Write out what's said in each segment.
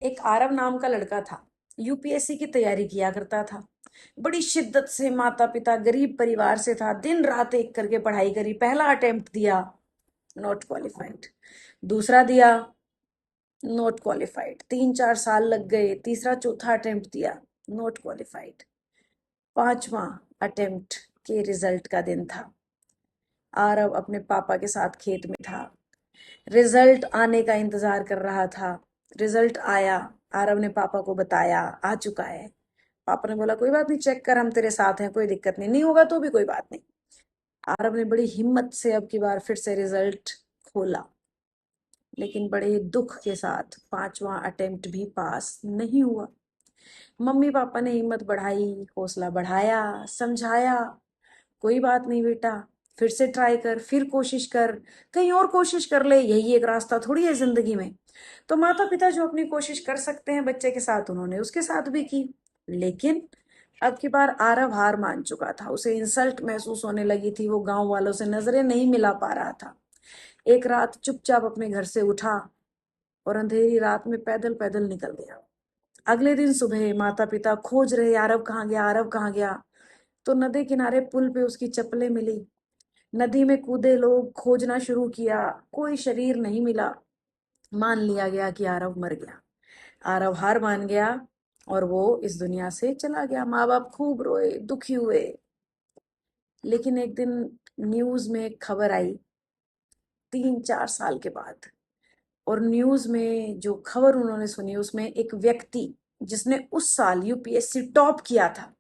एक आरव नाम का लड़का था। यूपीएससी की तैयारी किया करता था। बड़ी शिद्दत से, माता पिता गरीब परिवार से था, दिन रात एक करके पढ़ाई करी। पहला अटेम्प्ट दिया, नॉट क्वालिफाइड। दूसरा दिया, नॉट क्वालिफाइड। 3-4 साल लग गए। तीसरा चौथा अटेम्प्ट दिया, नॉट क्वालिफाइड। पांचवा अटेम्प्ट के रिजल्ट का दिन था। आरव अपने पापा के साथ खेत में था, रिजल्ट आने का इंतजार कर रहा था। रिजल्ट आया, आरव ने पापा को बताया आ चुका है। पापा ने बोला कोई बात नहीं, चेक कर, हम तेरे साथ हैं, कोई दिक्कत नहीं, नहीं होगा तो भी कोई बात नहीं। आरव ने बड़ी हिम्मत से अब की बार फिर से रिजल्ट खोला, लेकिन बड़े दुख के साथ पांचवा अटेम्प्ट भी पास नहीं हुआ। मम्मी पापा ने हिम्मत बढ़ाई, हौसला बढ़ाया, समझाया, कोई बात नहीं बेटा, फिर से ट्राई कर, फिर कोशिश कर, कहीं और कोशिश कर ले, यही एक रास्ता थोड़ी है जिंदगी में। तो माता पिता जो अपनी कोशिश कर सकते हैं बच्चे के साथ, उन्होंने उसके साथ भी की। लेकिन अब की बार आरव हार मान चुका था। उसे इंसल्ट महसूस होने लगी थी। वो गांव वालों से नजरें नहीं मिला पा रहा था। एक रात चुपचाप अपने घर से उठा और अंधेरी रात में पैदल पैदल निकल गया। अगले दिन सुबह माता पिता खोज रहे, आरव कहाँ गया, आरव कहाँ गया। तो नदी किनारे पुल पे उसकी चप्पलें मिली। नदी में कूदे लोग, खोजना शुरू किया, कोई शरीर नहीं मिला। मान लिया गया कि आरव मर गया। आरव हार मान गया और वो इस दुनिया से चला गया। माँ बाप खूब रोए, दुखी हुए। लेकिन एक दिन न्यूज में एक खबर आई, 3-4 साल के बाद। और न्यूज में जो खबर उन्होंने सुनी, उसमें एक व्यक्ति जिसने उस साल यूपीएससी टॉप किया था,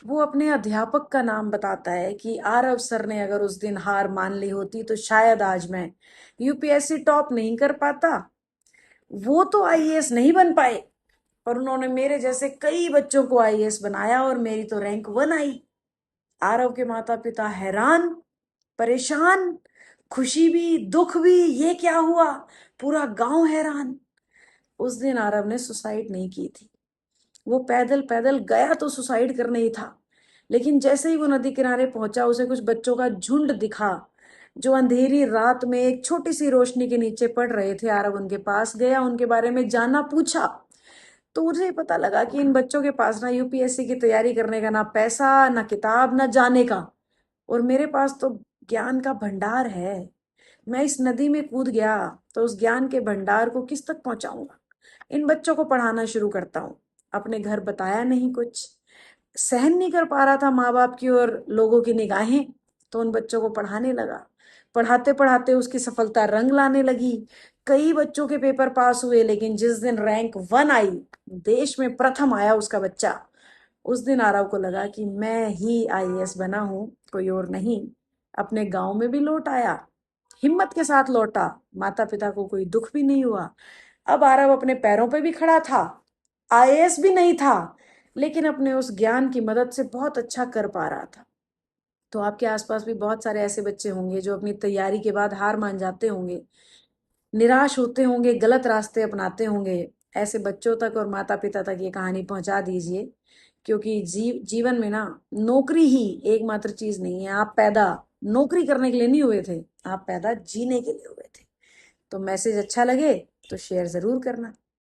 वो अपने अध्यापक का नाम बताता है कि आरव सर ने अगर उस दिन हार मान ली होती तो शायद आज मैं यूपीएससी टॉप नहीं कर पाता। वो तो आईएएस नहीं बन पाए, पर उन्होंने मेरे जैसे कई बच्चों को आईएएस बनाया और मेरी तो रैंक 1 आई। आरव के माता पिता हैरान, परेशान, खुशी भी दुख भी, ये क्या हुआ, पूरा गांव हैरान। उस दिन आरव ने सुसाइड नहीं की थी। वो पैदल पैदल गया तो सुसाइड करने ही था। लेकिन जैसे ही वो नदी किनारे पहुंचा, उसे कुछ बच्चों का झुंड दिखा जो अंधेरी रात में एक छोटी सी रोशनी के नीचे पड़ रहे थे। आरव उनके पास गया, उनके बारे में जाना, पूछा। तो मुझे पता लगा कि इन बच्चों के पास ना यूपीएससी की तैयारी करने का ना पैसा, ना किताब, ना जाने का, और मेरे पास तो ज्ञान का भंडार है। मैं इस नदी में कूद गया तो उस ज्ञान के भंडार को किस तक पहुंचाऊंगा। इन बच्चों को पढ़ाना शुरू करता हूँ। अपने घर बताया नहीं कुछ, सहन नहीं कर पा रहा था माँ बाप की और लोगों की निगाहें, तो उन बच्चों को पढ़ाने लगा। पढ़ाते पढ़ाते उसकी सफलता रंग लाने लगी। कई बच्चों के पेपर पास हुए, लेकिन जिस दिन रैंक 1 आई, देश में प्रथम आया उसका बच्चा, उस दिन आरव को लगा कि मैं ही आईएएस बना हूं, कोई और नहीं। अपने गांव में भी लौट आया, हिम्मत के साथ लौटा। माता पिता को कोई दुख भी नहीं हुआ। अब आरव अपने पैरों पे भी खड़ा था, आईएएस भी नहीं था, लेकिन अपने उस ज्ञान की मदद से बहुत अच्छा कर पा रहा था। तो आपके आसपास भी बहुत सारे ऐसे बच्चे होंगे जो अपनी तैयारी के बाद हार मान जाते होंगे, निराश होते होंगे, गलत रास्ते अपनाते होंगे। ऐसे बच्चों तक और माता पिता तक ये कहानी पहुंचा दीजिए, क्योंकि जीवन में ना नौकरी ही एकमात्र चीज नहीं है। आप पैदा नौकरी करने के लिए नहीं हुए थे, आप पैदा जीने के लिए हुए थे। तो मैसेज अच्छा लगे तो शेयर जरूर करना।